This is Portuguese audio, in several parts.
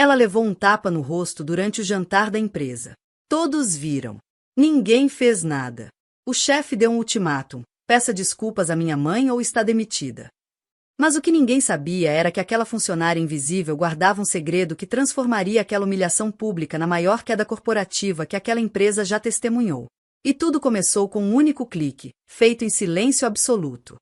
Ela levou um tapa no rosto durante o jantar da empresa. Todos viram. Ninguém fez nada. O chefe deu um ultimátum: peça desculpas à minha mãe ou está demitida. Mas o que ninguém sabia era que aquela funcionária invisível guardava um segredo que transformaria aquela humilhação pública na maior queda corporativa que aquela empresa já testemunhou. E tudo começou com um único clique, feito em silêncio absoluto.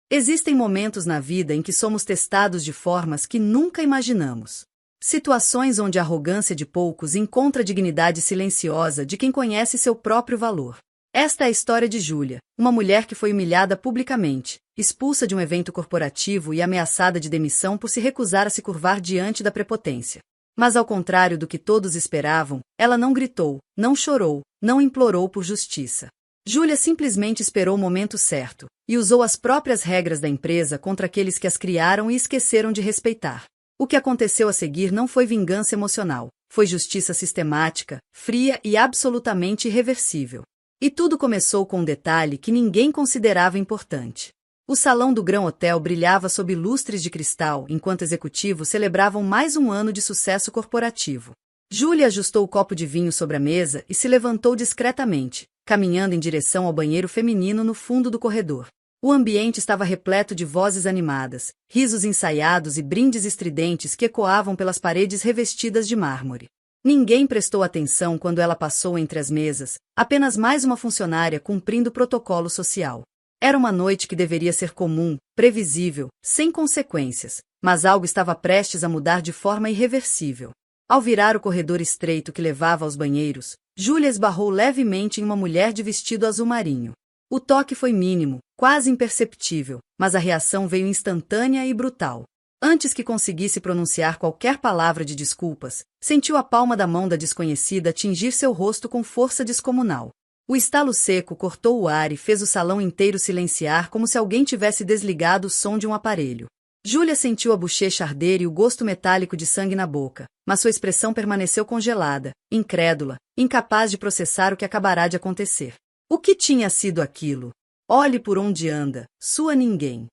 Existem momentos na vida em que somos testados de formas que nunca imaginamos. Situações onde a arrogância de poucos encontra a dignidade silenciosa de quem conhece seu próprio valor. Esta é a história de Júlia, uma mulher que foi humilhada publicamente, expulsa de um evento corporativo e ameaçada de demissão por se recusar a se curvar diante da prepotência. Mas ao contrário do que todos esperavam, ela não gritou, não chorou, não implorou por justiça. Júlia simplesmente esperou o momento certo, e usou as próprias regras da empresa contra aqueles que as criaram e esqueceram de respeitar. O que aconteceu a seguir não foi vingança emocional, foi justiça sistemática, fria e absolutamente irreversível. E tudo começou com um detalhe que ninguém considerava importante. O salão do Grand Hotel brilhava sob lustres de cristal enquanto executivos celebravam mais um ano de sucesso corporativo. Júlia ajustou o copo de vinho sobre a mesa e se levantou discretamente, caminhando em direção ao banheiro feminino no fundo do corredor. O ambiente estava repleto de vozes animadas, risos ensaiados e brindes estridentes que ecoavam pelas paredes revestidas de mármore. Ninguém prestou atenção quando ela passou entre as mesas, apenas mais uma funcionária cumprindo o protocolo social. Era uma noite que deveria ser comum, previsível, sem consequências, mas algo estava prestes a mudar de forma irreversível. Ao virar o corredor estreito que levava aos banheiros, Júlia esbarrou levemente em uma mulher de vestido azul marinho. O toque foi mínimo, quase imperceptível, mas a reação veio instantânea e brutal. Antes que conseguisse pronunciar qualquer palavra de desculpas, sentiu a palma da mão da desconhecida atingir seu rosto com força descomunal. O estalo seco cortou o ar e fez o salão inteiro silenciar como se alguém tivesse desligado o som de um aparelho. Júlia sentiu a bochecha arder e o gosto metálico de sangue na boca, mas sua expressão permaneceu congelada, incrédula, incapaz de processar o que acabará de acontecer. O que tinha sido aquilo? Olhe por onde anda, sua ninguém.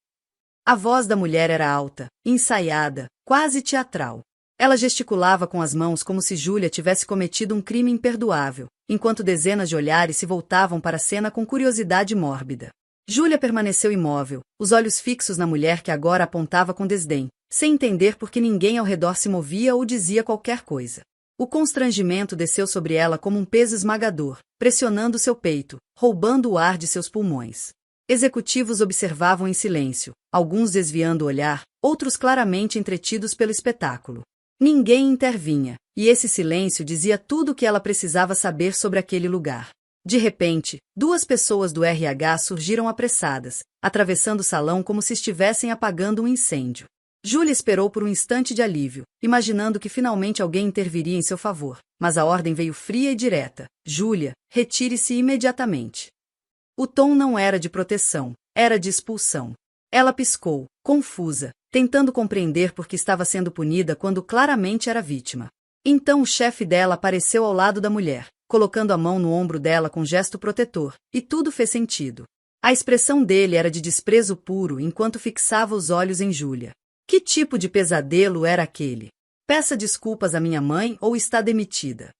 A voz da mulher era alta, ensaiada, quase teatral. Ela gesticulava com as mãos como se Júlia tivesse cometido um crime imperdoável, enquanto dezenas de olhares se voltavam para a cena com curiosidade mórbida. Júlia permaneceu imóvel, os olhos fixos na mulher que agora apontava com desdém, sem entender por que ninguém ao redor se movia ou dizia qualquer coisa. O constrangimento desceu sobre ela como um peso esmagador, pressionando seu peito, roubando o ar de seus pulmões. Executivos observavam em silêncio, alguns desviando o olhar, outros claramente entretidos pelo espetáculo. Ninguém intervinha, e esse silêncio dizia tudo o que ela precisava saber sobre aquele lugar. De repente, duas pessoas do RH surgiram apressadas, atravessando o salão como se estivessem apagando um incêndio. Júlia esperou por um instante de alívio, imaginando que finalmente alguém interviria em seu favor, mas a ordem veio fria e direta: Júlia, retire-se imediatamente. O tom não era de proteção, era de expulsão. Ela piscou, confusa, tentando compreender por que estava sendo punida quando claramente era vítima. Então o chefe dela apareceu ao lado da mulher, colocando a mão no ombro dela com gesto protetor, e tudo fez sentido. A expressão dele era de desprezo puro enquanto fixava os olhos em Júlia. Que tipo de pesadelo era aquele? Peça desculpas à minha mãe ou está demitida.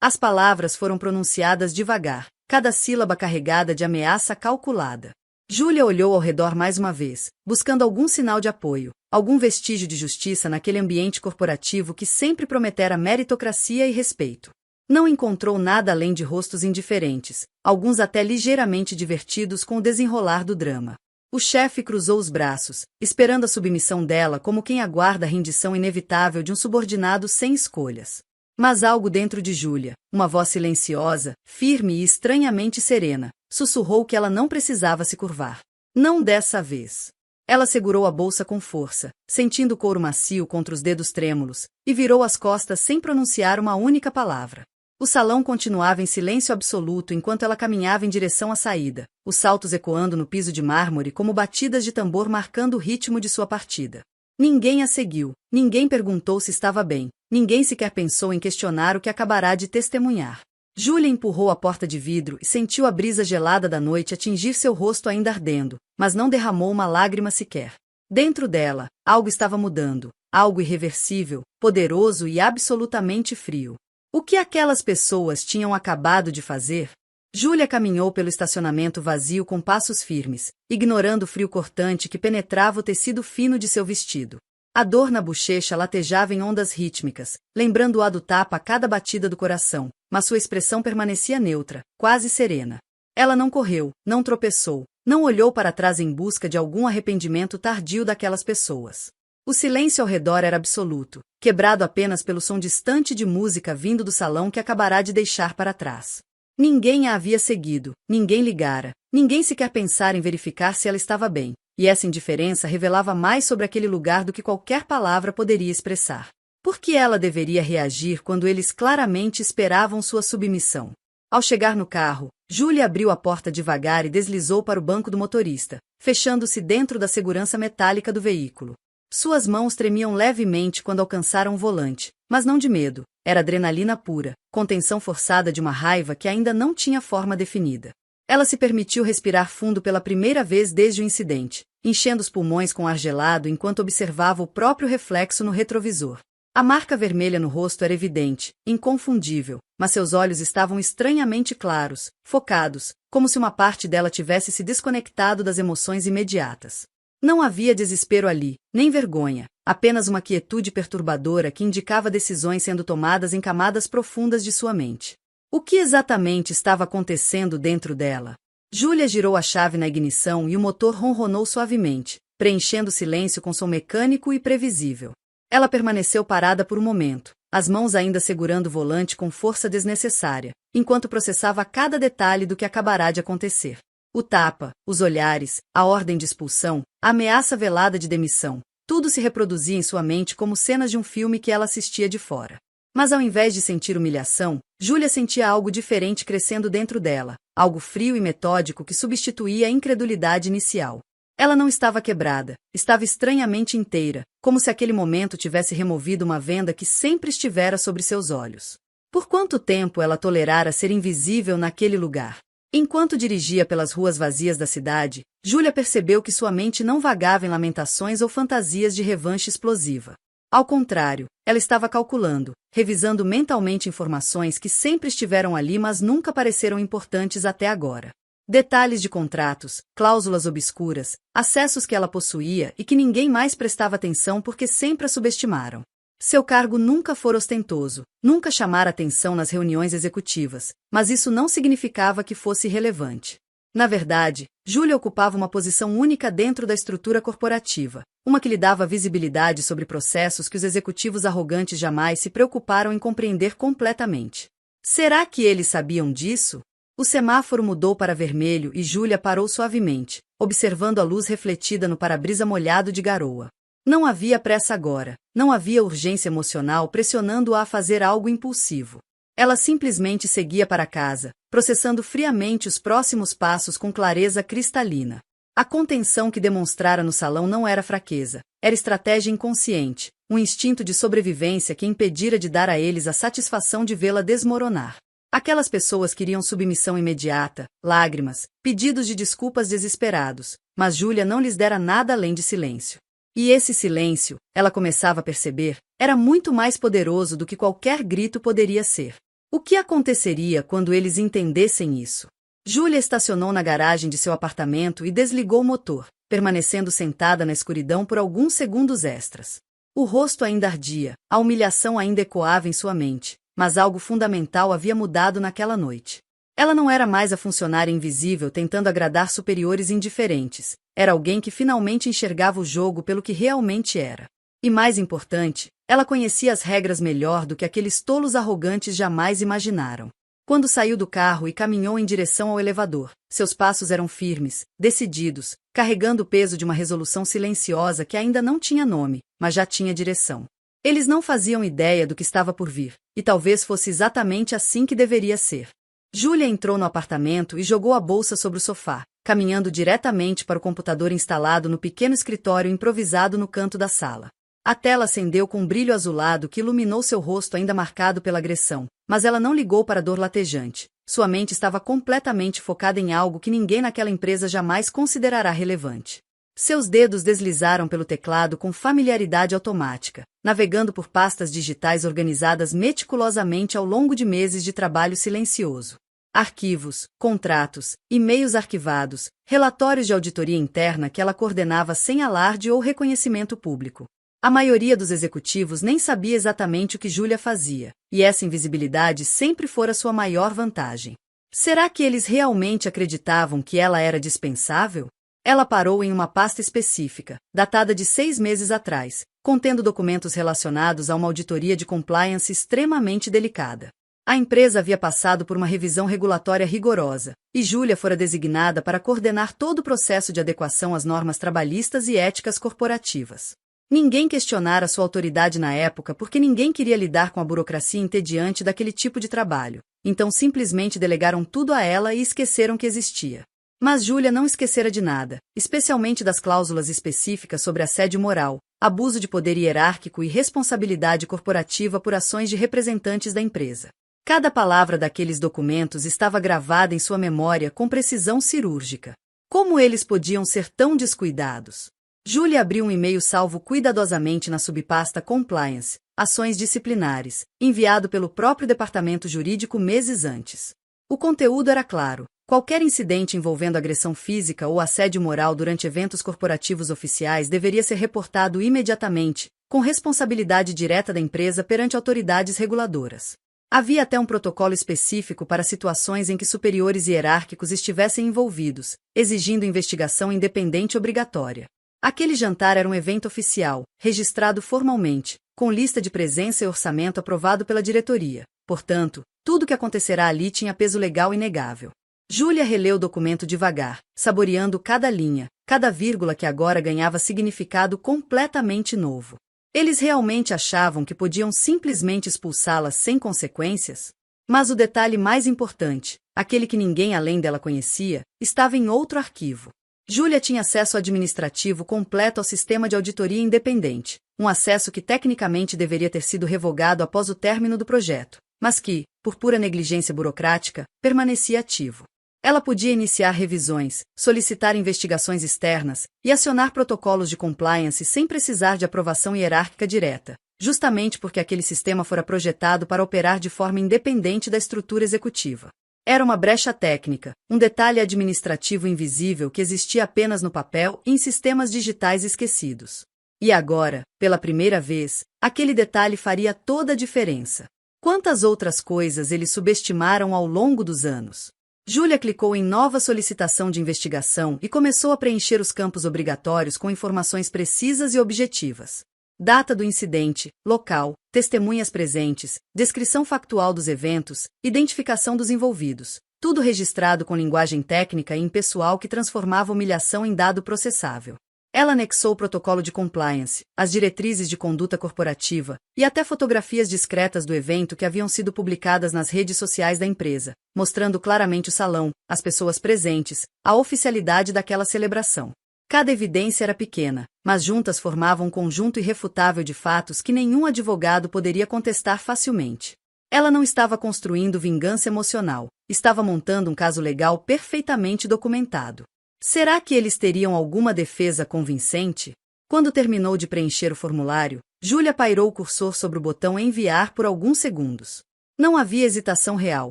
As palavras foram pronunciadas devagar, cada sílaba carregada de ameaça calculada. Júlia olhou ao redor mais uma vez, buscando algum sinal de apoio, algum vestígio de justiça naquele ambiente corporativo que sempre prometera meritocracia e respeito. Não encontrou nada além de rostos indiferentes, alguns até ligeiramente divertidos com o desenrolar do drama. O chefe cruzou os braços, esperando a submissão dela como quem aguarda a rendição inevitável de um subordinado sem escolhas. Mas algo dentro de Júlia, uma voz silenciosa, firme e estranhamente serena, sussurrou que ela não precisava se curvar. Não dessa vez. Ela segurou a bolsa com força, sentindo o couro macio contra os dedos trêmulos, e virou as costas sem pronunciar uma única palavra. O salão continuava em silêncio absoluto enquanto ela caminhava em direção à saída, os saltos ecoando no piso de mármore como batidas de tambor marcando o ritmo de sua partida. Ninguém a seguiu, ninguém perguntou se estava bem, ninguém sequer pensou em questionar o que acabará de testemunhar. Júlia empurrou a porta de vidro e sentiu a brisa gelada da noite atingir seu rosto ainda ardendo, mas não derramou uma lágrima sequer. Dentro dela, algo estava mudando, algo irreversível, poderoso e absolutamente frio. O que aquelas pessoas tinham acabado de fazer? Júlia caminhou pelo estacionamento vazio com passos firmes, ignorando o frio cortante que penetrava o tecido fino de seu vestido. A dor na bochecha latejava em ondas rítmicas, lembrando-a do tapa a cada batida do coração, mas sua expressão permanecia neutra, quase serena. Ela não correu, não tropeçou, não olhou para trás em busca de algum arrependimento tardio daquelas pessoas. O silêncio ao redor era absoluto, quebrado apenas pelo som distante de música vindo do salão que acabará de deixar para trás. Ninguém a havia seguido, ninguém ligara, ninguém sequer pensara em verificar se ela estava bem, e essa indiferença revelava mais sobre aquele lugar do que qualquer palavra poderia expressar. Por que ela deveria reagir quando eles claramente esperavam sua submissão? Ao chegar no carro, Júlia abriu a porta devagar e deslizou para o banco do motorista, fechando-se dentro da segurança metálica do veículo. Suas mãos tremiam levemente quando alcançaram o volante, mas não de medo, era adrenalina pura, contenção forçada de uma raiva que ainda não tinha forma definida. Ela se permitiu respirar fundo pela primeira vez desde o incidente, enchendo os pulmões com ar gelado enquanto observava o próprio reflexo no retrovisor. A marca vermelha no rosto era evidente, inconfundível, mas seus olhos estavam estranhamente claros, focados, como se uma parte dela tivesse se desconectado das emoções imediatas. Não havia desespero ali, nem vergonha, apenas uma quietude perturbadora que indicava decisões sendo tomadas em camadas profundas de sua mente. O que exatamente estava acontecendo dentro dela? Júlia girou a chave na ignição e o motor ronronou suavemente, preenchendo o silêncio com som mecânico e previsível. Ela permaneceu parada por um momento, as mãos ainda segurando o volante com força desnecessária, enquanto processava cada detalhe do que acabará de acontecer. O tapa, os olhares, a ordem de expulsão, a ameaça velada de demissão, tudo se reproduzia em sua mente como cenas de um filme que ela assistia de fora. Mas ao invés de sentir humilhação, Júlia sentia algo diferente crescendo dentro dela, algo frio e metódico que substituía a incredulidade inicial. Ela não estava quebrada, estava estranhamente inteira, como se aquele momento tivesse removido uma venda que sempre estivera sobre seus olhos. Por quanto tempo ela tolerara ser invisível naquele lugar? Enquanto dirigia pelas ruas vazias da cidade, Júlia percebeu que sua mente não vagava em lamentações ou fantasias de revanche explosiva. Ao contrário, ela estava calculando, revisando mentalmente informações que sempre estiveram ali mas nunca pareceram importantes até agora. Detalhes de contratos, cláusulas obscuras, acessos que ela possuía e que ninguém mais prestava atenção porque sempre a subestimaram. Seu cargo nunca fora ostentoso, nunca chamara atenção nas reuniões executivas, mas isso não significava que fosse irrelevante. Na verdade, Júlia ocupava uma posição única dentro da estrutura corporativa, uma que lhe dava visibilidade sobre processos que os executivos arrogantes jamais se preocuparam em compreender completamente. Será que eles sabiam disso? O semáforo mudou para vermelho e Júlia parou suavemente, observando a luz refletida no para-brisa molhado de garoa. Não havia pressa agora, não havia urgência emocional pressionando-a a fazer algo impulsivo. Ela simplesmente seguia para casa, processando friamente os próximos passos com clareza cristalina. A contenção que demonstrara no salão não era fraqueza, era estratégia inconsciente, um instinto de sobrevivência que impedira de dar a eles a satisfação de vê-la desmoronar. Aquelas pessoas queriam submissão imediata, lágrimas, pedidos de desculpas desesperados, mas Júlia não lhes dera nada além de silêncio. E esse silêncio, ela começava a perceber, era muito mais poderoso do que qualquer grito poderia ser. O que aconteceria quando eles entendessem isso? Júlia estacionou na garagem de seu apartamento e desligou o motor, permanecendo sentada na escuridão por alguns segundos extras. O rosto ainda ardia, a humilhação ainda ecoava em sua mente, mas algo fundamental havia mudado naquela noite. Ela não era mais a funcionária invisível tentando agradar superiores indiferentes, era alguém que finalmente enxergava o jogo pelo que realmente era. E mais importante, ela conhecia as regras melhor do que aqueles tolos arrogantes jamais imaginaram. Quando saiu do carro e caminhou em direção ao elevador, seus passos eram firmes, decididos, carregando o peso de uma resolução silenciosa que ainda não tinha nome, mas já tinha direção. Eles não faziam ideia do que estava por vir, e talvez fosse exatamente assim que deveria ser. Júlia entrou no apartamento e jogou a bolsa sobre o sofá, caminhando diretamente para o computador instalado no pequeno escritório improvisado no canto da sala. A tela acendeu com um brilho azulado que iluminou seu rosto ainda marcado pela agressão, mas ela não ligou para a dor latejante. Sua mente estava completamente focada em algo que ninguém naquela empresa jamais considerará relevante. Seus dedos deslizaram pelo teclado com familiaridade automática, navegando por pastas digitais organizadas meticulosamente ao longo de meses de trabalho silencioso. Arquivos, contratos, e-mails arquivados, relatórios de auditoria interna que ela coordenava sem alarde ou reconhecimento público. A maioria dos executivos nem sabia exatamente o que Júlia fazia, e essa invisibilidade sempre fora sua maior vantagem. Será que eles realmente acreditavam que ela era dispensável? Ela parou em uma pasta específica, datada de 6 meses atrás, contendo documentos relacionados a uma auditoria de compliance extremamente delicada. A empresa havia passado por uma revisão regulatória rigorosa, e Júlia fora designada para coordenar todo o processo de adequação às normas trabalhistas e éticas corporativas. Ninguém questionara sua autoridade na época porque ninguém queria lidar com a burocracia entediante daquele tipo de trabalho, então simplesmente delegaram tudo a ela e esqueceram que existia. Mas Júlia não esquecera de nada, especialmente das cláusulas específicas sobre assédio moral, abuso de poder hierárquico e responsabilidade corporativa por ações de representantes da empresa. Cada palavra daqueles documentos estava gravada em sua memória com precisão cirúrgica. Como eles podiam ser tão descuidados? Júlia abriu um e-mail salvo cuidadosamente na subpasta Compliance, Ações Disciplinares, enviado pelo próprio departamento jurídico meses antes. O conteúdo era claro: qualquer incidente envolvendo agressão física ou assédio moral durante eventos corporativos oficiais deveria ser reportado imediatamente, com responsabilidade direta da empresa perante autoridades reguladoras. Havia até um protocolo específico para situações em que superiores hierárquicos estivessem envolvidos, exigindo investigação independente obrigatória. Aquele jantar era um evento oficial, registrado formalmente, com lista de presença e orçamento aprovado pela diretoria. Portanto, tudo o que acontecerá ali tinha peso legal inegável. Júlia releu o documento devagar, saboreando cada linha, cada vírgula que agora ganhava significado completamente novo. Eles realmente achavam que podiam simplesmente expulsá-la sem consequências? Mas o detalhe mais importante, aquele que ninguém além dela conhecia, estava em outro arquivo. Júlia tinha acesso administrativo completo ao sistema de auditoria independente, um acesso que tecnicamente deveria ter sido revogado após o término do projeto, mas que, por pura negligência burocrática, permanecia ativo. Ela podia iniciar revisões, solicitar investigações externas e acionar protocolos de compliance sem precisar de aprovação hierárquica direta, justamente porque aquele sistema fora projetado para operar de forma independente da estrutura executiva. Era uma brecha técnica, um detalhe administrativo invisível que existia apenas no papel e em sistemas digitais esquecidos. E agora, pela primeira vez, aquele detalhe faria toda a diferença. Quantas outras coisas eles subestimaram ao longo dos anos? Júlia clicou em nova solicitação de investigação e começou a preencher os campos obrigatórios com informações precisas e objetivas. Data do incidente, local, testemunhas presentes, descrição factual dos eventos, identificação dos envolvidos, tudo registrado com linguagem técnica e impessoal que transformava humilhação em dado processável. Ela anexou o protocolo de compliance, as diretrizes de conduta corporativa e até fotografias discretas do evento que haviam sido publicadas nas redes sociais da empresa, mostrando claramente o salão, as pessoas presentes, a oficialidade daquela celebração. Cada evidência era pequena, mas juntas formavam um conjunto irrefutável de fatos que nenhum advogado poderia contestar facilmente. Ela não estava construindo vingança emocional, estava montando um caso legal perfeitamente documentado. Será que eles teriam alguma defesa convincente? Quando terminou de preencher o formulário, Júlia pairou o cursor sobre o botão enviar por alguns segundos. Não havia hesitação real,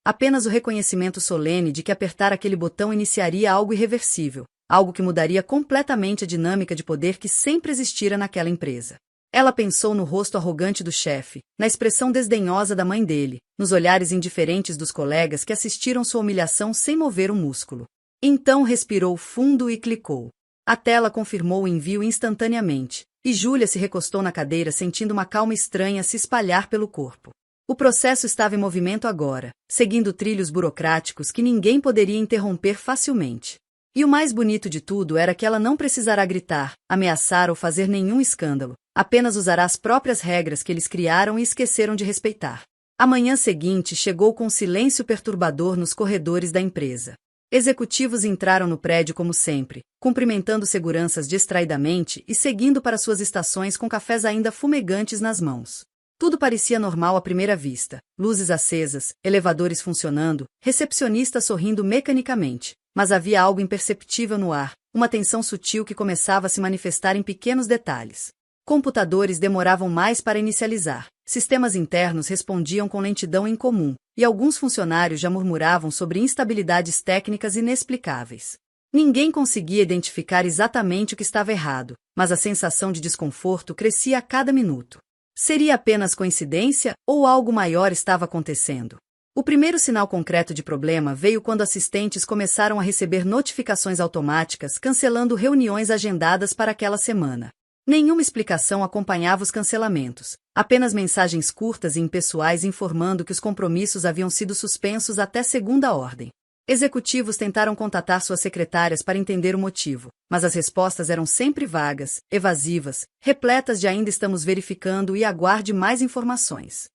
apenas o reconhecimento solene de que apertar aquele botão iniciaria algo irreversível, algo que mudaria completamente a dinâmica de poder que sempre existira naquela empresa. Ela pensou no rosto arrogante do chefe, na expressão desdenhosa da mãe dele, nos olhares indiferentes dos colegas que assistiram sua humilhação sem mover um músculo. Então respirou fundo e clicou. A tela confirmou o envio instantaneamente, e Júlia se recostou na cadeira sentindo uma calma estranha se espalhar pelo corpo. O processo estava em movimento agora, seguindo trilhos burocráticos que ninguém poderia interromper facilmente. E o mais bonito de tudo era que ela não precisará gritar, ameaçar ou fazer nenhum escândalo, apenas usará as próprias regras que eles criaram e esqueceram de respeitar. A manhã seguinte chegou com um silêncio perturbador nos corredores da empresa. Executivos entraram no prédio como sempre, cumprimentando seguranças distraidamente e seguindo para suas estações com cafés ainda fumegantes nas mãos. Tudo parecia normal à primeira vista, luzes acesas, elevadores funcionando, recepcionistas sorrindo mecanicamente, mas havia algo imperceptível no ar, uma tensão sutil que começava a se manifestar em pequenos detalhes. Computadores demoravam mais para inicializar, sistemas internos respondiam com lentidão incomum, e alguns funcionários já murmuravam sobre instabilidades técnicas inexplicáveis. Ninguém conseguia identificar exatamente o que estava errado, mas a sensação de desconforto crescia a cada minuto. Seria apenas coincidência ou algo maior estava acontecendo? O primeiro sinal concreto de problema veio quando assistentes começaram a receber notificações automáticas cancelando reuniões agendadas para aquela semana. Nenhuma explicação acompanhava os cancelamentos, apenas mensagens curtas e impessoais informando que os compromissos haviam sido suspensos até segunda ordem. Executivos tentaram contatar suas secretárias para entender o motivo, mas as respostas eram sempre vagas, evasivas, repletas de ainda estamos verificando e aguarde mais informações.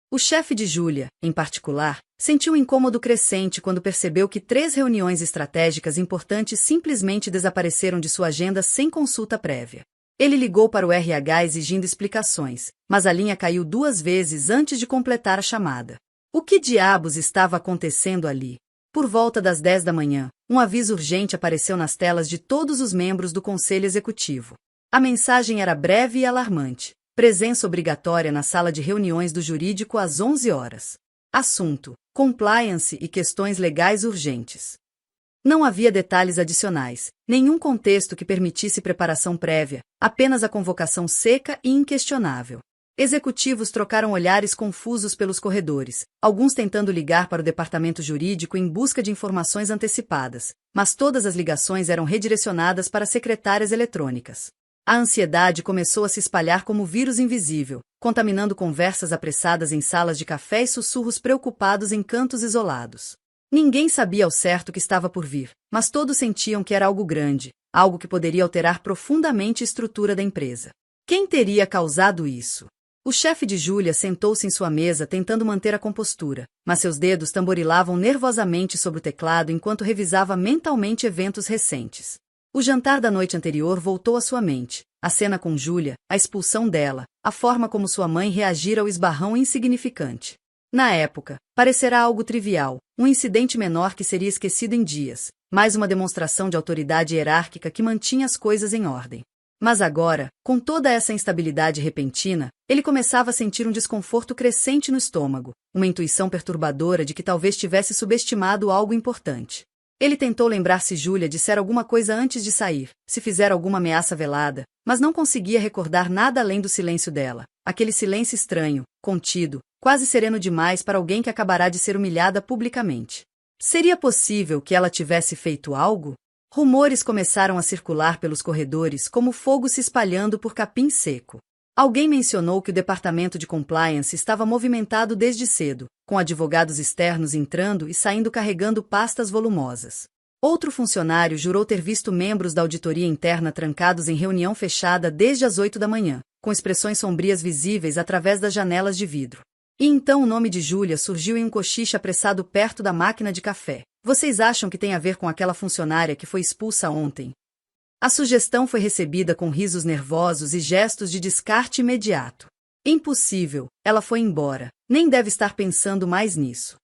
O chefe de Júlia, em particular, sentiu um incômodo crescente quando percebeu que 3 reuniões estratégicas importantes simplesmente desapareceram de sua agenda sem consulta prévia. Ele ligou para o RH exigindo explicações, mas a linha caiu 2 vezes antes de completar a chamada. O que diabos estava acontecendo ali? Por volta das 10 da manhã, um aviso urgente apareceu nas telas de todos os membros do Conselho Executivo. A mensagem era breve e alarmante. Presença obrigatória na sala de reuniões do jurídico às 11 horas. Assunto: compliance e questões legais urgentes. Não havia detalhes adicionais, nenhum contexto que permitisse preparação prévia, apenas a convocação seca e inquestionável. Executivos trocaram olhares confusos pelos corredores, alguns tentando ligar para o departamento jurídico em busca de informações antecipadas, mas todas as ligações eram redirecionadas para secretárias eletrônicas. A ansiedade começou a se espalhar como vírus invisível, contaminando conversas apressadas em salas de café e sussurros preocupados em cantos isolados. Ninguém sabia ao certo o que estava por vir, mas todos sentiam que era algo grande, algo que poderia alterar profundamente a estrutura da empresa. Quem teria causado isso? O chefe de Júlia sentou-se em sua mesa tentando manter a compostura, mas seus dedos tamborilavam nervosamente sobre o teclado enquanto revisava mentalmente eventos recentes. O jantar da noite anterior voltou à sua mente, a cena com Júlia, a expulsão dela, a forma como sua mãe reagira ao esbarrão insignificante. Na época, parecerá algo trivial, um incidente menor que seria esquecido em dias, mais uma demonstração de autoridade hierárquica que mantinha as coisas em ordem. Mas agora, com toda essa instabilidade repentina, ele começava a sentir um desconforto crescente no estômago, uma intuição perturbadora de que talvez tivesse subestimado algo importante. Ele tentou lembrar se Júlia dissera alguma coisa antes de sair, se fizera alguma ameaça velada, mas não conseguia recordar nada além do silêncio dela, aquele silêncio estranho, contido, quase sereno demais para alguém que acabará de ser humilhada publicamente. Seria possível que ela tivesse feito algo? Rumores começaram a circular pelos corredores como fogo se espalhando por capim seco. Alguém mencionou que o departamento de compliance estava movimentado desde cedo, com advogados externos entrando e saindo carregando pastas volumosas. Outro funcionário jurou ter visto membros da auditoria interna trancados em reunião fechada desde as 8 da manhã, com expressões sombrias visíveis através das janelas de vidro. E então o nome de Júlia surgiu em um cochiche apressado perto da máquina de café. Vocês acham que tem a ver com aquela funcionária que foi expulsa ontem? A sugestão foi recebida com risos nervosos e gestos de descarte imediato. Impossível, ela foi embora, nem deve estar pensando mais nisso.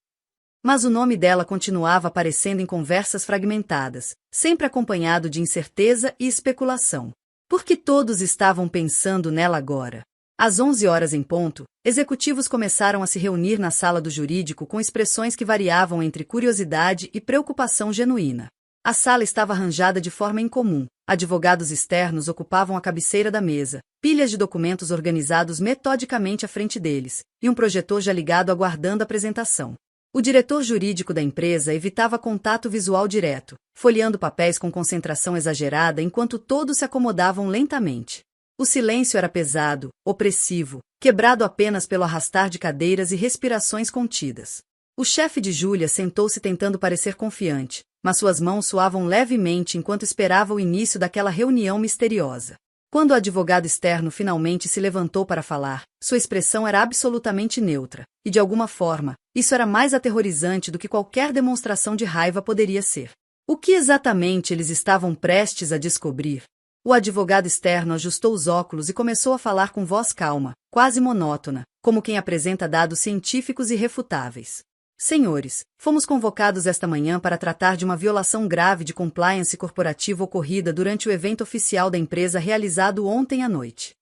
Mas o nome dela continuava aparecendo em conversas fragmentadas, sempre acompanhado de incerteza e especulação. Por que todos estavam pensando nela agora? Às 11 horas em ponto, executivos começaram a se reunir na sala do jurídico com expressões que variavam entre curiosidade e preocupação genuína. A sala estava arranjada de forma incomum, advogados externos ocupavam a cabeceira da mesa, pilhas de documentos organizados metodicamente à frente deles, e um projetor já ligado aguardando a apresentação. O diretor jurídico da empresa evitava contato visual direto, folheando papéis com concentração exagerada enquanto todos se acomodavam lentamente. O silêncio era pesado, opressivo, quebrado apenas pelo arrastar de cadeiras e respirações contidas. O chefe de Júlia sentou-se tentando parecer confiante, mas suas mãos suavam levemente enquanto esperava o início daquela reunião misteriosa. Quando o advogado externo finalmente se levantou para falar, sua expressão era absolutamente neutra, e de alguma forma, isso era mais aterrorizante do que qualquer demonstração de raiva poderia ser. O que exatamente eles estavam prestes a descobrir? O advogado externo ajustou os óculos e começou a falar com voz calma, quase monótona, como quem apresenta dados científicos irrefutáveis. Senhores, fomos convocados esta manhã para tratar de uma violação grave de compliance corporativa ocorrida durante o evento oficial da empresa realizado ontem à noite.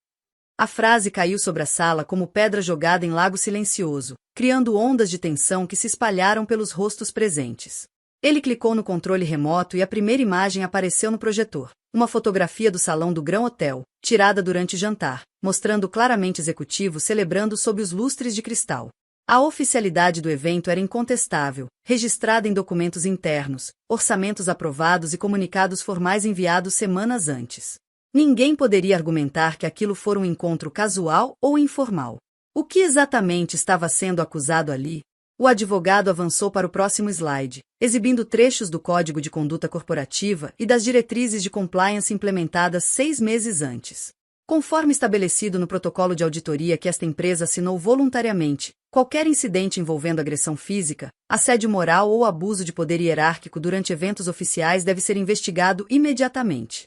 A frase caiu sobre a sala como pedra jogada em lago silencioso, criando ondas de tensão que se espalharam pelos rostos presentes. Ele clicou no controle remoto e a primeira imagem apareceu no projetor. Uma fotografia do salão do Grand Hotel, tirada durante o jantar, mostrando claramente executivos celebrando sob os lustres de cristal. A oficialidade do evento era incontestável, registrada em documentos internos, orçamentos aprovados e comunicados formais enviados semanas antes. Ninguém poderia argumentar que aquilo fora um encontro casual ou informal. O que exatamente estava sendo acusado ali? O advogado avançou para o próximo slide, exibindo trechos do Código de Conduta Corporativa e das diretrizes de compliance implementadas 6 meses antes. Conforme estabelecido no protocolo de auditoria que esta empresa assinou voluntariamente, qualquer incidente envolvendo agressão física, assédio moral ou abuso de poder hierárquico durante eventos oficiais deve ser investigado imediatamente.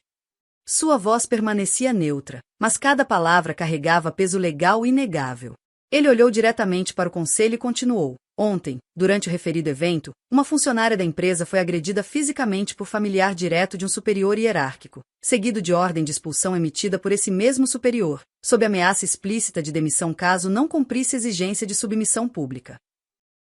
Sua voz permanecia neutra, mas cada palavra carregava peso legal inegável. Ele olhou diretamente para o conselho e continuou. Ontem, durante o referido evento, uma funcionária da empresa foi agredida fisicamente por familiar direto de um superior hierárquico, seguido de ordem de expulsão emitida por esse mesmo superior, sob ameaça explícita de demissão caso não cumprisse exigência de submissão pública.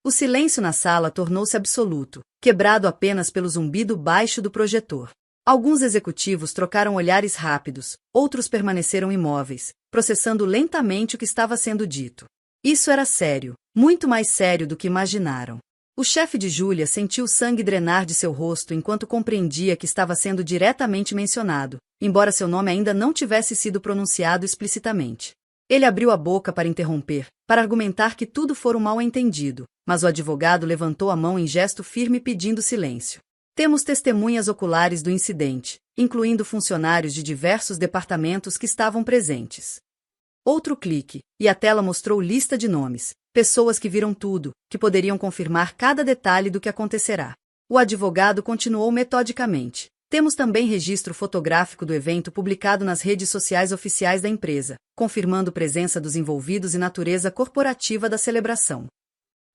O silêncio na sala tornou-se absoluto, quebrado apenas pelo zumbido baixo do projetor. Alguns executivos trocaram olhares rápidos, outros permaneceram imóveis, processando lentamente o que estava sendo dito. Isso era sério, muito mais sério do que imaginaram. O chefe de Júlia sentiu o sangue drenar de seu rosto enquanto compreendia que estava sendo diretamente mencionado, embora seu nome ainda não tivesse sido pronunciado explicitamente. Ele abriu a boca para interromper, para argumentar que tudo fora um mal-entendido, mas o advogado levantou a mão em gesto firme pedindo silêncio. Temos testemunhas oculares do incidente, incluindo funcionários de diversos departamentos que estavam presentes. Outro clique, e a tela mostrou lista de nomes, pessoas que viram tudo, que poderiam confirmar cada detalhe do que acontecerá. O advogado continuou metodicamente. Temos também registro fotográfico do evento publicado nas redes sociais oficiais da empresa, confirmando presença dos envolvidos e natureza corporativa da celebração.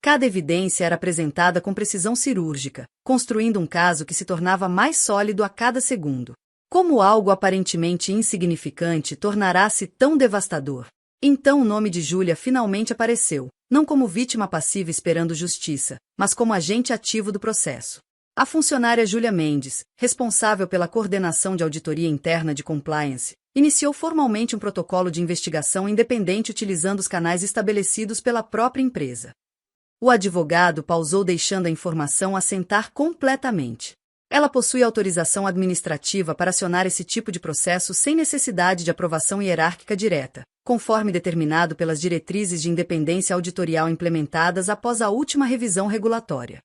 Cada evidência era apresentada com precisão cirúrgica, construindo um caso que se tornava mais sólido a cada segundo. Como algo aparentemente insignificante tornará-se tão devastador? Então o nome de Júlia finalmente apareceu, não como vítima passiva esperando justiça, mas como agente ativo do processo. A funcionária Júlia Mendes, responsável pela coordenação de auditoria interna de compliance, iniciou formalmente um protocolo de investigação independente utilizando os canais estabelecidos pela própria empresa. O advogado pausou deixando a informação assentar completamente. Ela possui autorização administrativa para acionar esse tipo de processo sem necessidade de aprovação hierárquica direta, conforme determinado pelas diretrizes de independência auditorial implementadas após a última revisão regulatória.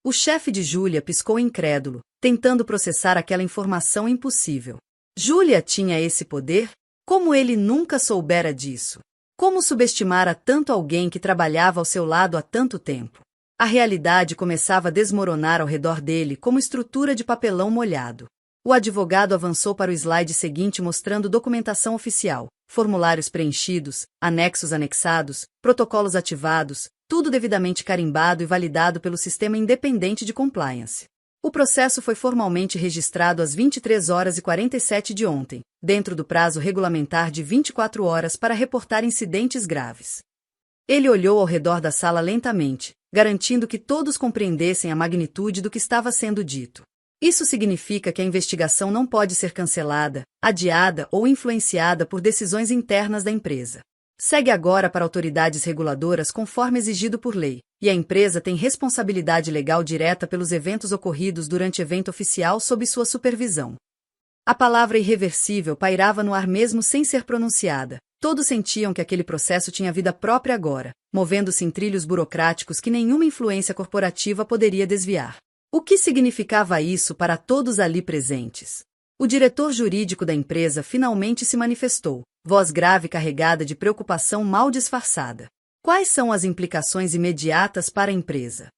O chefe de Júlia piscou incrédulo, tentando processar aquela informação impossível. Júlia tinha esse poder? Como ele nunca soubera disso? Como subestimara tanto alguém que trabalhava ao seu lado há tanto tempo? A realidade começava a desmoronar ao redor dele como estrutura de papelão molhado. O advogado avançou para o slide seguinte mostrando documentação oficial, formulários preenchidos, anexos anexados, protocolos ativados, tudo devidamente carimbado e validado pelo sistema independente de compliance. O processo foi formalmente registrado às 23h47 de ontem, dentro do prazo regulamentar de 24 horas para reportar incidentes graves. Ele olhou ao redor da sala lentamente, garantindo que todos compreendessem a magnitude do que estava sendo dito. Isso significa que a investigação não pode ser cancelada, adiada ou influenciada por decisões internas da empresa. Segue agora para autoridades reguladoras conforme exigido por lei, e a empresa tem responsabilidade legal direta pelos eventos ocorridos durante evento oficial sob sua supervisão. A palavra irreversível pairava no ar mesmo sem ser pronunciada. Todos sentiam que aquele processo tinha vida própria agora, movendo-se em trilhos burocráticos que nenhuma influência corporativa poderia desviar. O que significava isso para todos ali presentes? O diretor jurídico da empresa finalmente se manifestou, voz grave carregada de preocupação mal disfarçada. Quais são as implicações imediatas para a empresa?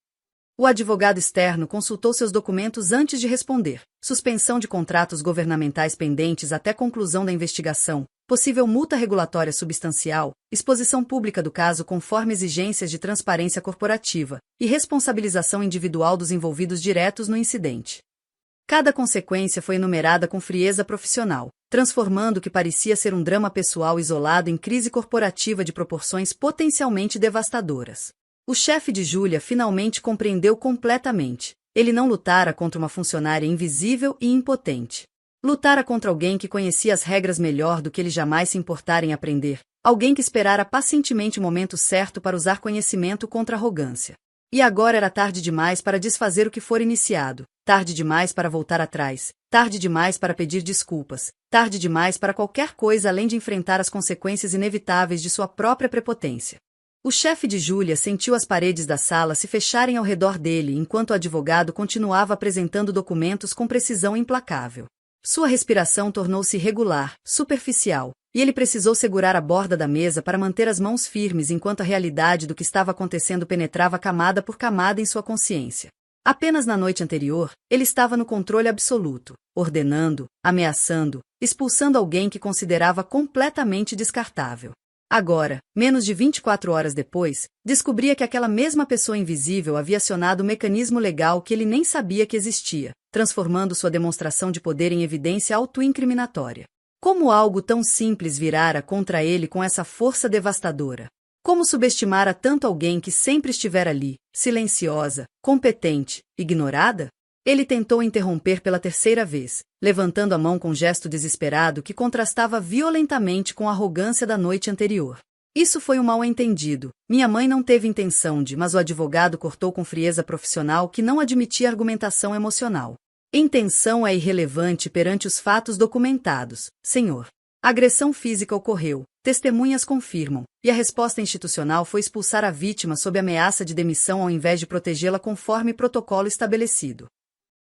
O advogado externo consultou seus documentos antes de responder. Suspensão de contratos governamentais pendentes até conclusão da investigação, possível multa regulatória substancial, exposição pública do caso conforme exigências de transparência corporativa e responsabilização individual dos envolvidos diretos no incidente. Cada consequência foi enumerada com frieza profissional, transformando o que parecia ser um drama pessoal isolado em crise corporativa de proporções potencialmente devastadoras. O chefe de Júlia finalmente compreendeu completamente. Ele não lutara contra uma funcionária invisível e impotente. Lutara contra alguém que conhecia as regras melhor do que ele jamais se importara em aprender. Alguém que esperara pacientemente o momento certo para usar conhecimento contra arrogância. E agora era tarde demais para desfazer o que for iniciado. Tarde demais para voltar atrás. Tarde demais para pedir desculpas. Tarde demais para qualquer coisa além de enfrentar as consequências inevitáveis de sua própria prepotência. O chefe de Júlia sentiu as paredes da sala se fecharem ao redor dele enquanto o advogado continuava apresentando documentos com precisão implacável. Sua respiração tornou-se irregular, superficial, e ele precisou segurar a borda da mesa para manter as mãos firmes enquanto a realidade do que estava acontecendo penetrava camada por camada em sua consciência. Apenas na noite anterior, ele estava no controle absoluto, ordenando, ameaçando, expulsando alguém que considerava completamente descartável. Agora, menos de 24 horas depois, descobria que aquela mesma pessoa invisível havia acionado o mecanismo legal que ele nem sabia que existia, transformando sua demonstração de poder em evidência autoincriminatória. Como algo tão simples virara contra ele com essa força devastadora? Como subestimara tanto alguém que sempre estivera ali, silenciosa, competente, ignorada? Ele tentou interromper pela terceira vez, levantando a mão com um gesto desesperado que contrastava violentamente com a arrogância da noite anterior. Isso foi um mal-entendido. Minha mãe não teve intenção de, mas o advogado cortou com frieza profissional que não admitia argumentação emocional. Intenção é irrelevante perante os fatos documentados, senhor. A agressão física ocorreu, testemunhas confirmam, e a resposta institucional foi expulsar a vítima sob ameaça de demissão ao invés de protegê-la conforme protocolo estabelecido.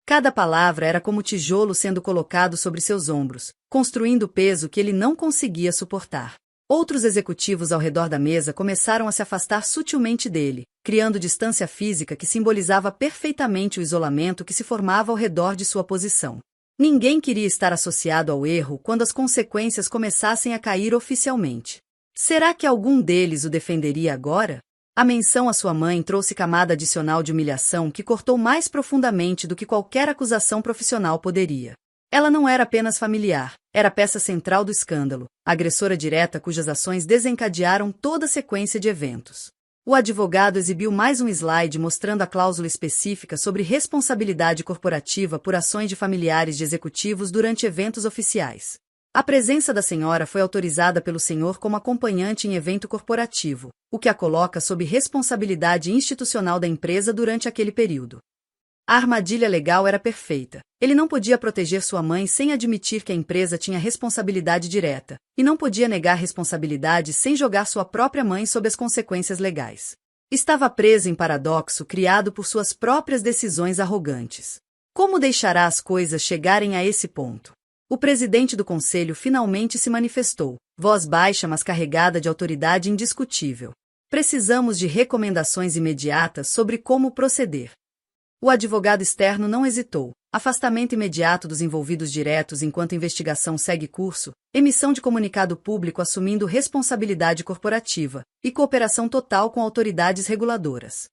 Cada palavra era como tijolo sendo colocado sobre seus ombros, construindo peso que ele não conseguia suportar. Outros executivos ao redor da mesa começaram a se afastar sutilmente dele, criando distância física que simbolizava perfeitamente o isolamento que se formava ao redor de sua posição. Ninguém queria estar associado ao erro quando as consequências começassem a cair oficialmente. Será que algum deles o defenderia agora? A menção à sua mãe trouxe camada adicional de humilhação que cortou mais profundamente do que qualquer acusação profissional poderia. Ela não era apenas familiar, era a peça central do escândalo, a agressora direta cujas ações desencadearam toda a sequência de eventos. O advogado exibiu mais um slide mostrando a cláusula específica sobre responsabilidade corporativa por ações de familiares de executivos durante eventos oficiais. A presença da senhora foi autorizada pelo senhor como acompanhante em evento corporativo, o que a coloca sob responsabilidade institucional da empresa durante aquele período. A armadilha legal era perfeita. Ele não podia proteger sua mãe sem admitir que a empresa tinha responsabilidade direta, e não podia negar responsabilidade sem jogar sua própria mãe sob as consequências legais. Estava preso em paradoxo criado por suas próprias decisões arrogantes. Como deixará as coisas chegarem a esse ponto? O presidente do conselho finalmente se manifestou, voz baixa mas carregada de autoridade indiscutível. Precisamos de recomendações imediatas sobre como proceder. O advogado externo não hesitou. Afastamento imediato dos envolvidos diretos enquanto a investigação segue curso, emissão de comunicado público assumindo responsabilidade corporativa e cooperação total com autoridades reguladoras.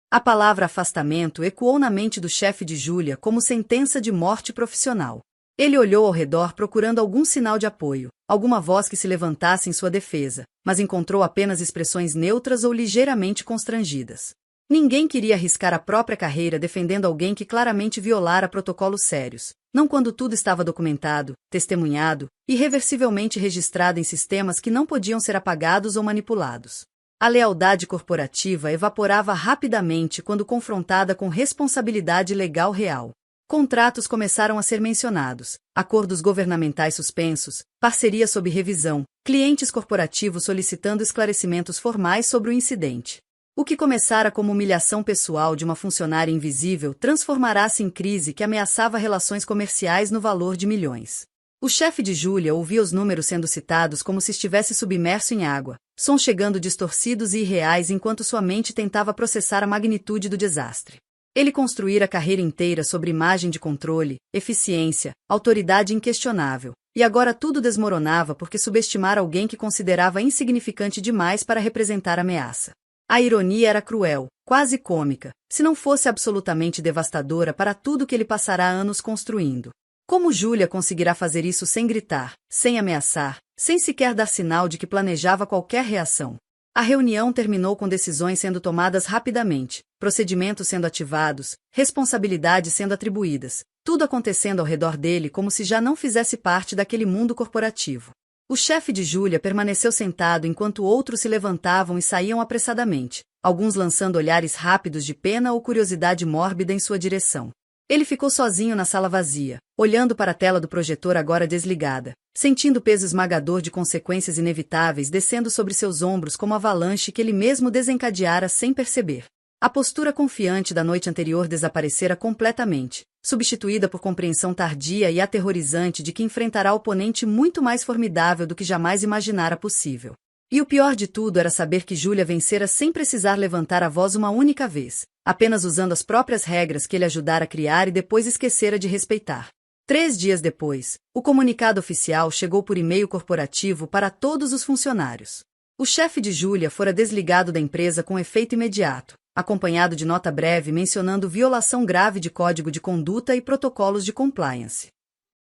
A palavra afastamento ecoou na mente do chefe de Júlia como sentença de morte profissional. Ele olhou ao redor procurando algum sinal de apoio, alguma voz que se levantasse em sua defesa, mas encontrou apenas expressões neutras ou ligeiramente constrangidas. Ninguém queria arriscar a própria carreira defendendo alguém que claramente violara protocolos sérios, não quando tudo estava documentado, testemunhado, irreversivelmente registrado em sistemas que não podiam ser apagados ou manipulados. A lealdade corporativa evaporava rapidamente quando confrontada com responsabilidade legal real. Contratos começaram a ser mencionados, acordos governamentais suspensos, parcerias sob revisão, clientes corporativos solicitando esclarecimentos formais sobre o incidente. O que começara como humilhação pessoal de uma funcionária invisível transformará-se em crise que ameaçava relações comerciais no valor de milhões. O chefe de Júlia ouvia os números sendo citados como se estivesse submerso em água, sons chegando distorcidos e irreais enquanto sua mente tentava processar a magnitude do desastre. Ele construíra a carreira inteira sobre imagem de controle, eficiência, autoridade inquestionável. E agora tudo desmoronava porque subestimara alguém que considerava insignificante demais para representar ameaça. A ironia era cruel, quase cômica, se não fosse absolutamente devastadora para tudo que ele passará anos construindo. Como Julia conseguirá fazer isso sem gritar, sem ameaçar, sem sequer dar sinal de que planejava qualquer reação? A reunião terminou com decisões sendo tomadas rapidamente, procedimentos sendo ativados, responsabilidades sendo atribuídas, tudo acontecendo ao redor dele como se já não fizesse parte daquele mundo corporativo. O chefe de Julia permaneceu sentado enquanto outros se levantavam e saíam apressadamente, alguns lançando olhares rápidos de pena ou curiosidade mórbida em sua direção. Ele ficou sozinho na sala vazia, olhando para a tela do projetor agora desligada, sentindo o peso esmagador de consequências inevitáveis descendo sobre seus ombros como avalanche que ele mesmo desencadeara sem perceber. A postura confiante da noite anterior desaparecera completamente, substituída por compreensão tardia e aterrorizante de que enfrentará oponente muito mais formidável do que jamais imaginara possível. E o pior de tudo era saber que Julia vencera sem precisar levantar a voz uma única vez, apenas usando as próprias regras que ele ajudara a criar e depois esquecera de respeitar. 3 dias depois, o comunicado oficial chegou por e-mail corporativo para todos os funcionários. O chefe de Julia fora desligado da empresa com efeito imediato, acompanhado de nota breve mencionando violação grave de código de conduta e protocolos de compliance.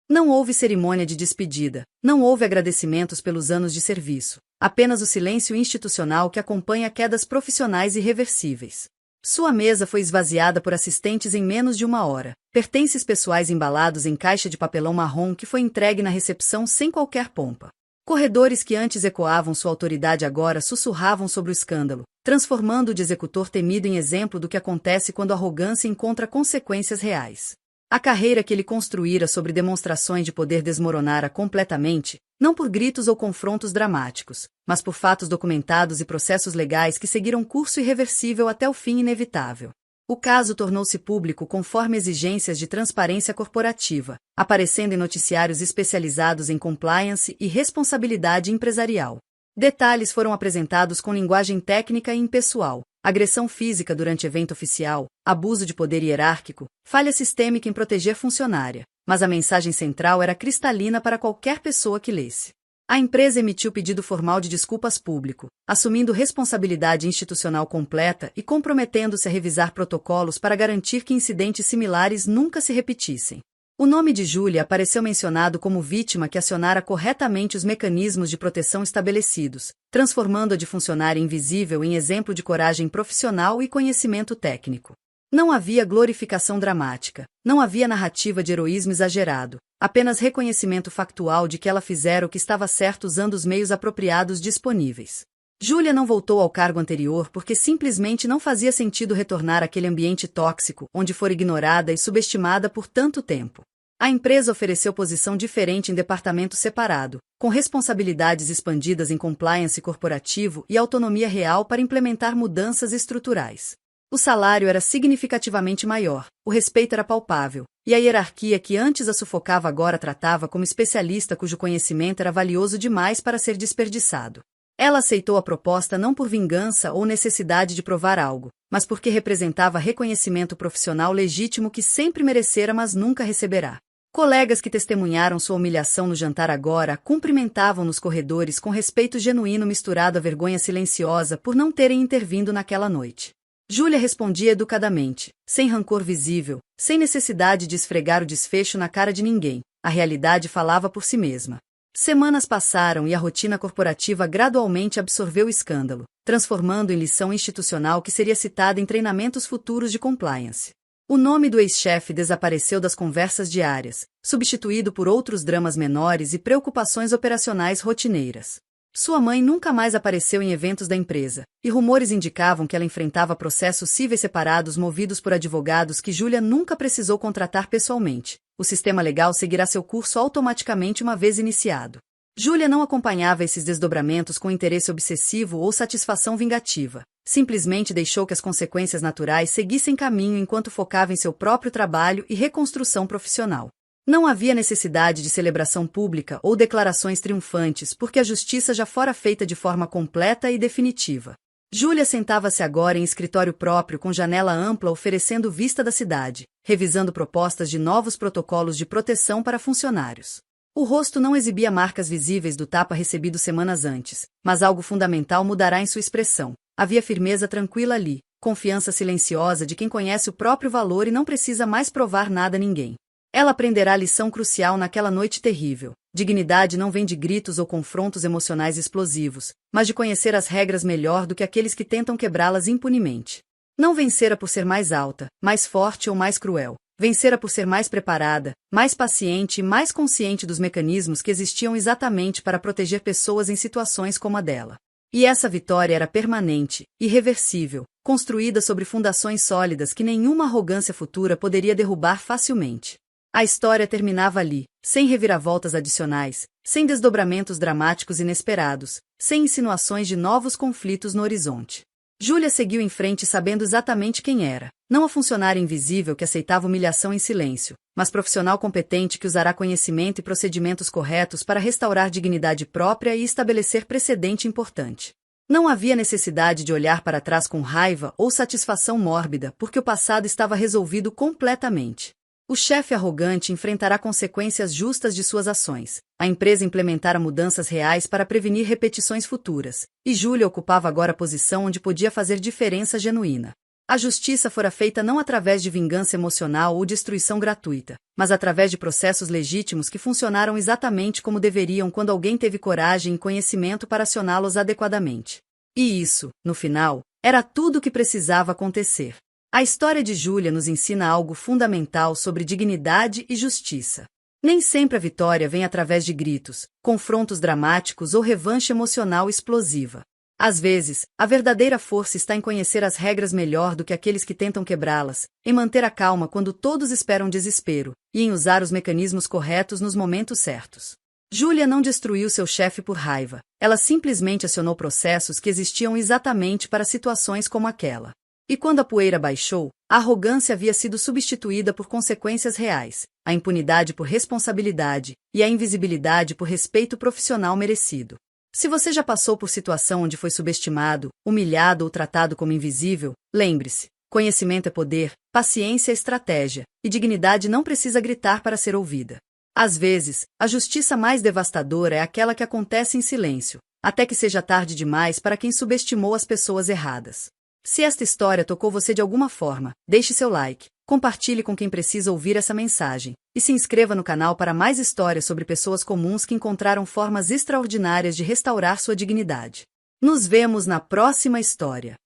Não houve cerimônia de despedida, não houve agradecimentos pelos anos de serviço, apenas o silêncio institucional que acompanha quedas profissionais irreversíveis. Sua mesa foi esvaziada por assistentes em menos de 1 hora, pertences pessoais embalados em caixa de papelão marrom que foi entregue na recepção sem qualquer pompa. Corredores que antes ecoavam sua autoridade agora sussurravam sobre o escândalo, transformando-o de executor temido em exemplo do que acontece quando a arrogância encontra consequências reais. A carreira que ele construíra sobre demonstrações de poder desmoronara completamente, não por gritos ou confrontos dramáticos, mas por fatos documentados e processos legais que seguiram curso irreversível até o fim inevitável. O caso tornou-se público conforme exigências de transparência corporativa, aparecendo em noticiários especializados em compliance e responsabilidade empresarial. Detalhes foram apresentados com linguagem técnica e impessoal, agressão física durante evento oficial, abuso de poder hierárquico, falha sistêmica em proteger funcionária, mas a mensagem central era cristalina para qualquer pessoa que lesse. A empresa emitiu pedido formal de desculpas público, assumindo responsabilidade institucional completa e comprometendo-se a revisar protocolos para garantir que incidentes similares nunca se repetissem. O nome de Julia apareceu mencionado como vítima que acionara corretamente os mecanismos de proteção estabelecidos, transformando-a de funcionária invisível em exemplo de coragem profissional e conhecimento técnico. Não havia glorificação dramática, não havia narrativa de heroísmo exagerado, apenas reconhecimento factual de que ela fizera o que estava certo usando os meios apropriados disponíveis. Julia não voltou ao cargo anterior porque simplesmente não fazia sentido retornar àquele ambiente tóxico onde fora ignorada e subestimada por tanto tempo. A empresa ofereceu posição diferente em departamento separado, com responsabilidades expandidas em compliance corporativo e autonomia real para implementar mudanças estruturais. O salário era significativamente maior, o respeito era palpável, e a hierarquia que antes a sufocava agora tratava como especialista cujo conhecimento era valioso demais para ser desperdiçado. Ela aceitou a proposta não por vingança ou necessidade de provar algo, mas porque representava reconhecimento profissional legítimo que sempre merecera mas nunca receberá. Colegas que testemunharam sua humilhação no jantar agora a cumprimentavam nos corredores com respeito genuíno misturado à vergonha silenciosa por não terem intervindo naquela noite. Julia respondia educadamente, sem rancor visível, sem necessidade de esfregar o desfecho na cara de ninguém. A realidade falava por si mesma. Semanas passaram e a rotina corporativa gradualmente absorveu o escândalo, transformando em lição institucional que seria citada em treinamentos futuros de compliance. O nome do ex-chefe desapareceu das conversas diárias, substituído por outros dramas menores e preocupações operacionais rotineiras. Sua mãe nunca mais apareceu em eventos da empresa, e rumores indicavam que ela enfrentava processos cíveis separados movidos por advogados que Julia nunca precisou contratar pessoalmente. O sistema legal seguirá seu curso automaticamente uma vez iniciado. Julia não acompanhava esses desdobramentos com interesse obsessivo ou satisfação vingativa. Simplesmente deixou que as consequências naturais seguissem caminho enquanto focava em seu próprio trabalho e reconstrução profissional. Não havia necessidade de celebração pública ou declarações triunfantes porque a justiça já fora feita de forma completa e definitiva. Júlia sentava-se agora em escritório próprio com janela ampla oferecendo vista da cidade, revisando propostas de novos protocolos de proteção para funcionários. O rosto não exibia marcas visíveis do tapa recebido semanas antes, mas algo fundamental mudará em sua expressão. Havia firmeza tranquila ali, confiança silenciosa de quem conhece o próprio valor e não precisa mais provar nada a ninguém. Ela aprenderá a lição crucial naquela noite terrível. Dignidade não vem de gritos ou confrontos emocionais explosivos, mas de conhecer as regras melhor do que aqueles que tentam quebrá-las impunemente. Não vencera por ser mais alta, mais forte ou mais cruel. Vencera por ser mais preparada, mais paciente e mais consciente dos mecanismos que existiam exatamente para proteger pessoas em situações como a dela. E essa vitória era permanente, irreversível, construída sobre fundações sólidas que nenhuma arrogância futura poderia derrubar facilmente. A história terminava ali, sem reviravoltas adicionais, sem desdobramentos dramáticos inesperados, sem insinuações de novos conflitos no horizonte. Júlia seguiu em frente sabendo exatamente quem era, não a funcionária invisível que aceitava humilhação em silêncio, mas profissional competente que usará conhecimento e procedimentos corretos para restaurar dignidade própria e estabelecer precedente importante. Não havia necessidade de olhar para trás com raiva ou satisfação mórbida, porque o passado estava resolvido completamente. O chefe arrogante enfrentará consequências justas de suas ações. A empresa implementara mudanças reais para prevenir repetições futuras, e Júlia ocupava agora a posição onde podia fazer diferença genuína. A justiça fora feita não através de vingança emocional ou destruição gratuita, mas através de processos legítimos que funcionaram exatamente como deveriam quando alguém teve coragem e conhecimento para acioná-los adequadamente. E isso, no final, era tudo o que precisava acontecer. A história de Júlia nos ensina algo fundamental sobre dignidade e justiça. Nem sempre a vitória vem através de gritos, confrontos dramáticos ou revanche emocional explosiva. Às vezes, a verdadeira força está em conhecer as regras melhor do que aqueles que tentam quebrá-las, em manter a calma quando todos esperam desespero, e em usar os mecanismos corretos nos momentos certos. Júlia não destruiu seu chefe por raiva, ela simplesmente acionou processos que existiam exatamente para situações como aquela. E quando a poeira baixou, a arrogância havia sido substituída por consequências reais, a impunidade por responsabilidade e a invisibilidade por respeito profissional merecido. Se você já passou por situação onde foi subestimado, humilhado ou tratado como invisível, lembre-se, conhecimento é poder, paciência é estratégia, e dignidade não precisa gritar para ser ouvida. Às vezes, a justiça mais devastadora é aquela que acontece em silêncio, até que seja tarde demais para quem subestimou as pessoas erradas. Se esta história tocou você de alguma forma, deixe seu like, compartilhe com quem precisa ouvir essa mensagem, e se inscreva no canal para mais histórias sobre pessoas comuns que encontraram formas extraordinárias de restaurar sua dignidade. Nos vemos na próxima história.